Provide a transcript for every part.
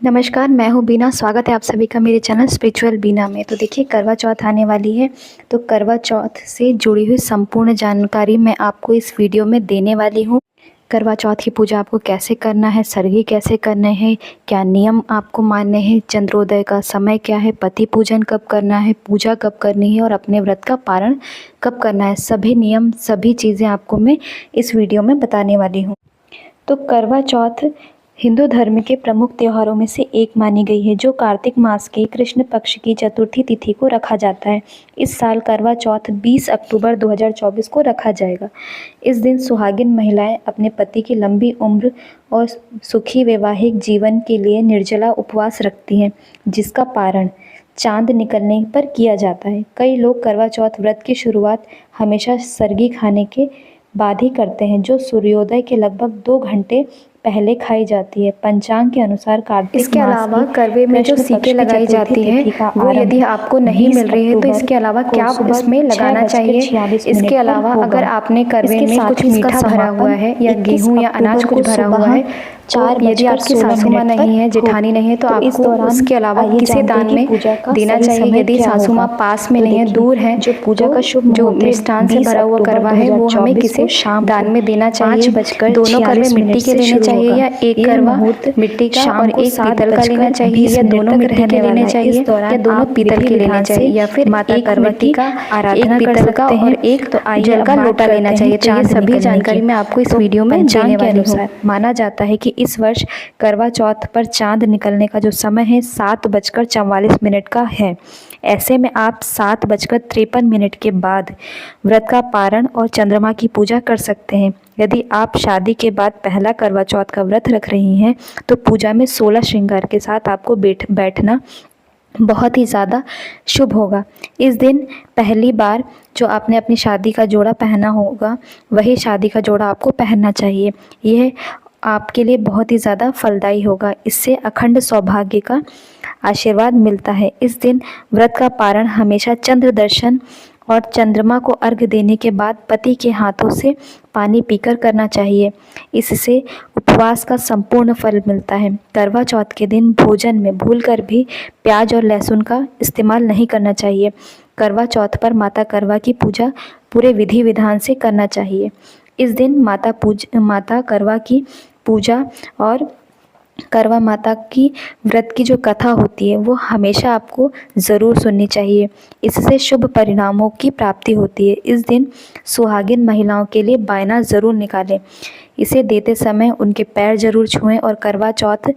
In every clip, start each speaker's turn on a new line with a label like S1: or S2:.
S1: नमस्कार, मैं हूँ बीना। स्वागत है आप सभी का मेरे चैनल स्पिरिचुअल बीना में। तो देखिए, करवा चौथ आने वाली है, तो करवा चौथ से जुड़ी हुई संपूर्ण जानकारी मैं आपको इस वीडियो में देने वाली हूँ। करवा चौथ की पूजा आपको कैसे करना है, सरगी कैसे करने हैं, क्या नियम आपको मानने हैं, चंद्रोदय का समय क्या है, पति पूजन कब करना है, पूजा कब करनी है और अपने व्रत का पारण कब करना है, सभी नियम सभी चीज़ें आपको मैं इस वीडियो में बताने वाली हूँ। तो करवा चौथ हिंदू धर्म के प्रमुख त्योहारों में से एक मानी गई है, जो कार्तिक मास के कृष्ण पक्ष की चतुर्थी तिथि को रखा जाता है। इस साल करवा चौथ 20 अक्टूबर 2024 को रखा जाएगा। इस दिन सुहागिन महिलाएं अपने पति की लंबी उम्र और सुखी वैवाहिक जीवन के लिए निर्जला उपवास रखती हैं, जिसका पारण चांद निकलने पर किया जाता है। कई लोग करवा चौथ व्रत की शुरुआत हमेशा सरगी खाने के बाद ही करते हैं, जो सूर्योदय के लगभग 2 घंटे पहले खाई जाती है। पंचांग के अनुसार कार्तिक इसके अलावा करवे में जो सीके लगाई जाती हैं वो यदि आपको नहीं मिल रही है तो इसके अलावा क्या इसमें लगाना चाहिए। इसके अलावा अगर आपने करवे में कुछ मीठा भरा हुआ है या गेहूं या अनाज कुछ भरा हुआ है, तो यदि आपकी सासू माँ नहीं है, जेठानी नहीं है, तो आपको उसके अलावा किसी दान में देना चाहिए। यदि सासू माँ पास में नहीं है, दूर है, जो पूजा का शुभ जो मिष्ठान से भरा हुआ करवा है वो हमें किसी दान में देना चाहिए। दोनों करवे मिट्टी के लेने चाहिए या एक करवा मिट्टी का और एक पीतल का लेना चाहिए, या दोनों मिट्टी के लेने चाहिए या दोनों पीतल के लेने चाहिए, या फिर माता करवती का आराधना कर सकते हैं, एक तो जल का लोटा लेना चाहिए। तो ये सभी जानकारी मैं आपको इस वीडियो में देने वाली हूँ। माना जाता है कि इस वर्ष करवा चौथ पर चांद निकलने का जो समय है 7:44 का है। ऐसे में आप 7:53 के बाद व्रत का पारण और चंद्रमा की पूजा कर सकते हैं। यदि आप शादी के बाद पहला करवा चौथ का व्रत रख रही हैं तो पूजा में 16 श्रृंगार के साथ आपको बैठना बहुत ही ज़्यादा शुभ होगा। इस दिन पहली बार जो आपने अपनी शादी का जोड़ा पहना होगा वही शादी का जोड़ा आपको पहनना चाहिए। यह आपके लिए बहुत ही ज़्यादा फलदायी होगा। इससे अखंड सौभाग्य का आशीर्वाद मिलता है। इस दिन व्रत का पारण हमेशा चंद्र दर्शन और चंद्रमा को अर्घ्य देने के बाद पति के हाथों से पानी पीकर करना चाहिए। इससे उपवास का संपूर्ण फल मिलता है। करवा चौथ के दिन भोजन में भूलकर भी प्याज और लहसुन का इस्तेमाल नहीं करना चाहिए। करवा चौथ पर माता करवा की पूजा पूरे विधि विधान से करना चाहिए। इस दिन माता करवा की पूजा और करवा माता की व्रत की जो कथा होती है वो हमेशा आपको ज़रूर सुननी चाहिए। इससे शुभ परिणामों की प्राप्ति होती है। इस दिन सुहागिन महिलाओं के लिए बायना ज़रूर निकालें। इसे देते समय उनके पैर ज़रूर छुएं। और करवा चौथ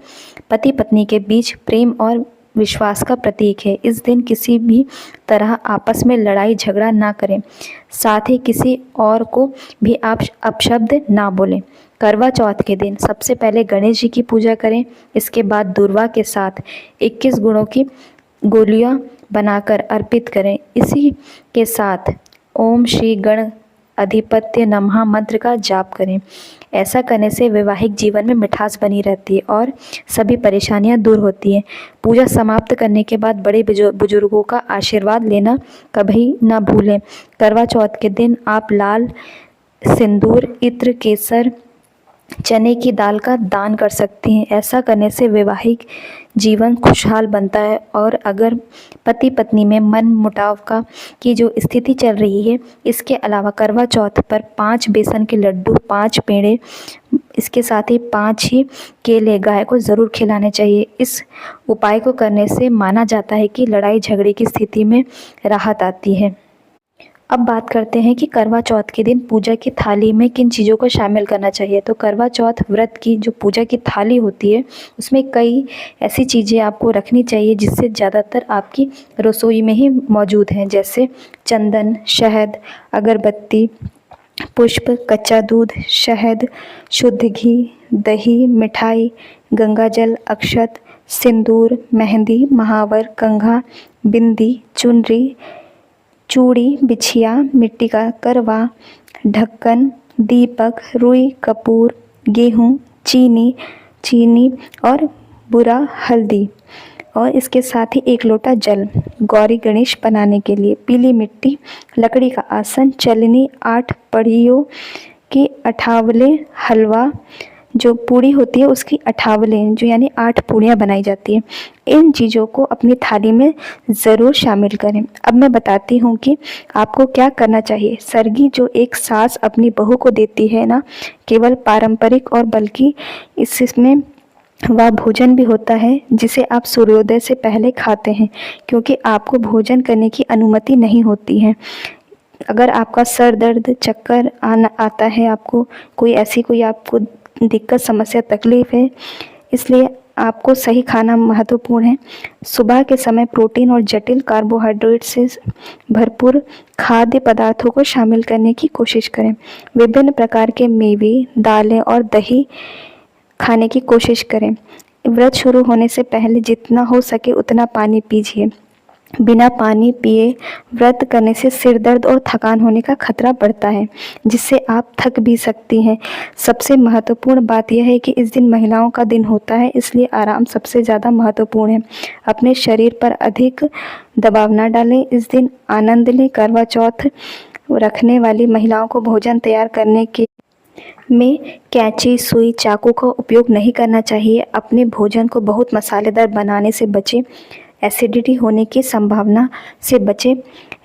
S1: पति पत्नी के बीच प्रेम और विश्वास का प्रतीक है। इस दिन किसी भी तरह आपस में लड़ाई झगड़ा ना करें, साथ ही किसी और को भी आप अपशब्द ना बोलें। करवा चौथ के दिन सबसे पहले गणेश जी की पूजा करें। इसके बाद दुर्वा के साथ 21 गुणों की गोलियां बनाकर अर्पित करें। इसी के साथ ओम श्री गण अधिपत्य नमः मंत्र का जाप करें। ऐसा करने से वैवाहिक जीवन में मिठास बनी रहती है और सभी परेशानियां दूर होती हैं। पूजा समाप्त करने के बाद बड़े बुजुर्गों का आशीर्वाद लेना कभी ना भूलें। करवा चौथ के दिन आप लाल सिंदूर, इत्र, केसर, चने की दाल का दान कर सकती हैं। ऐसा करने से वैवाहिक जीवन खुशहाल बनता है। और अगर पति पत्नी में मन मुटाव की जो स्थिति चल रही है, इसके अलावा करवा चौथ पर 5 बेसन के लड्डू, 5 पेड़े, इसके साथ ही 5 ही केले गाय को ज़रूर खिलाने चाहिए। इस उपाय को करने से माना जाता है कि लड़ाई झगड़े की स्थिति में राहत आती है। अब बात करते हैं कि करवा चौथ के दिन पूजा की थाली में किन चीज़ों को शामिल करना चाहिए। तो करवा चौथ व्रत की जो पूजा की थाली होती है उसमें कई ऐसी चीज़ें आपको रखनी चाहिए जिससे ज़्यादातर आपकी रसोई में ही मौजूद हैं, जैसे चंदन, शहद, अगरबत्ती, पुष्प, कच्चा दूध, शहद, शुद्ध घी, दही, मिठाई, गंगाजल, अक्षत, सिंदूर, मेहंदी, महावर, कंघा, बिंदी, चुनरी, चूड़ी, बिछिया, मिट्टी का करवा, ढक्कन, दीपक, रुई, कपूर, गेहूँ, चीनी और बुरा हल्दी, और इसके साथ ही 1 लोटा जल। गौरी गणेश बनाने के लिए पीली मिट्टी, लकड़ी का आसन, चलनी, 8 पड़ियों की अठावले, हलवा, जो पूड़ी होती है उसकी 58 जो यानी 8 पूड़ियाँ बनाई जाती हैं। इन चीज़ों को अपनी थाली में ज़रूर शामिल करें। अब मैं बताती हूँ कि आपको क्या करना चाहिए। सरगी जो एक सास अपनी बहू को देती है ना, केवल पारंपरिक और बल्कि इसमें वह भोजन भी होता है जिसे आप सूर्योदय से पहले खाते हैं, क्योंकि आपको भोजन करने की अनुमति नहीं होती है। अगर आपका सर दर्द, चक्कर आता है, आपको कोई आपको दिक्कत, समस्या, तकलीफ़ है, इसलिए आपको सही खाना महत्वपूर्ण है। सुबह के समय प्रोटीन और जटिल कार्बोहाइड्रेट से भरपूर खाद्य पदार्थों को शामिल करने की कोशिश करें। विभिन्न प्रकार के मेवे, दालें और दही खाने की कोशिश करें। व्रत शुरू होने से पहले जितना हो सके उतना पानी पीजिए। बिना पानी पिए व्रत करने से सिर दर्द और थकान होने का खतरा बढ़ता है, जिससे आप थक भी सकती हैं। सबसे महत्वपूर्ण बात यह है कि इस दिन महिलाओं का दिन होता है, इसलिए आराम सबसे ज़्यादा महत्वपूर्ण है। अपने शरीर पर अधिक दबाव न डालें। इस दिन आनंद लें। करवा चौथ रखने वाली महिलाओं को भोजन तैयार करने के में कैंची, सुई, चाकू का उपयोग नहीं करना चाहिए। अपने भोजन को बहुत मसालेदार बनाने से बचें। एसिडिटी होने की संभावना से बचे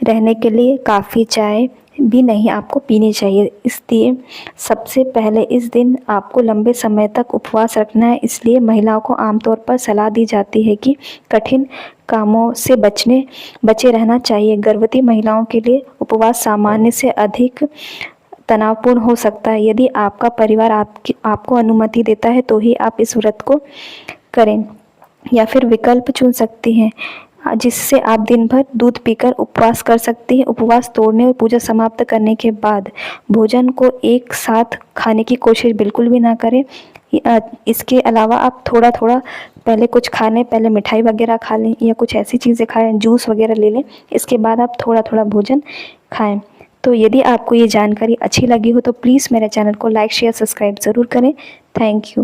S1: रहने के लिए काफ़ी चाय भी नहीं आपको पीनी चाहिए। इसलिए सबसे पहले इस दिन आपको लंबे समय तक उपवास रखना है। इसलिए महिलाओं को आमतौर पर सलाह दी जाती है कि कठिन कामों से बचे रहना चाहिए। गर्भवती महिलाओं के लिए उपवास सामान्य से अधिक तनावपूर्ण हो सकता है। यदि आपका परिवार आपको अनुमति देता है तो ही आप इस व्रत को करें, या फिर विकल्प चुन सकती हैं जिससे आप दिन भर दूध पीकर उपवास कर सकती हैं। उपवास तोड़ने और पूजा समाप्त करने के बाद भोजन को एक साथ खाने की कोशिश बिल्कुल भी ना करें। इसके अलावा आप थोड़ा थोड़ा पहले कुछ खा लें, पहले मिठाई वगैरह खा लें या कुछ ऐसी चीज़ें खाएं, जूस वगैरह ले लें। इसके बाद आप थोड़ा थोड़ा भोजन खाएं। तो यदि आपको ये जानकारी अच्छी लगी हो तो प्लीज़ मेरे चैनल को लाइक, शेयर, सब्सक्राइब ज़रूर करें। Thank you.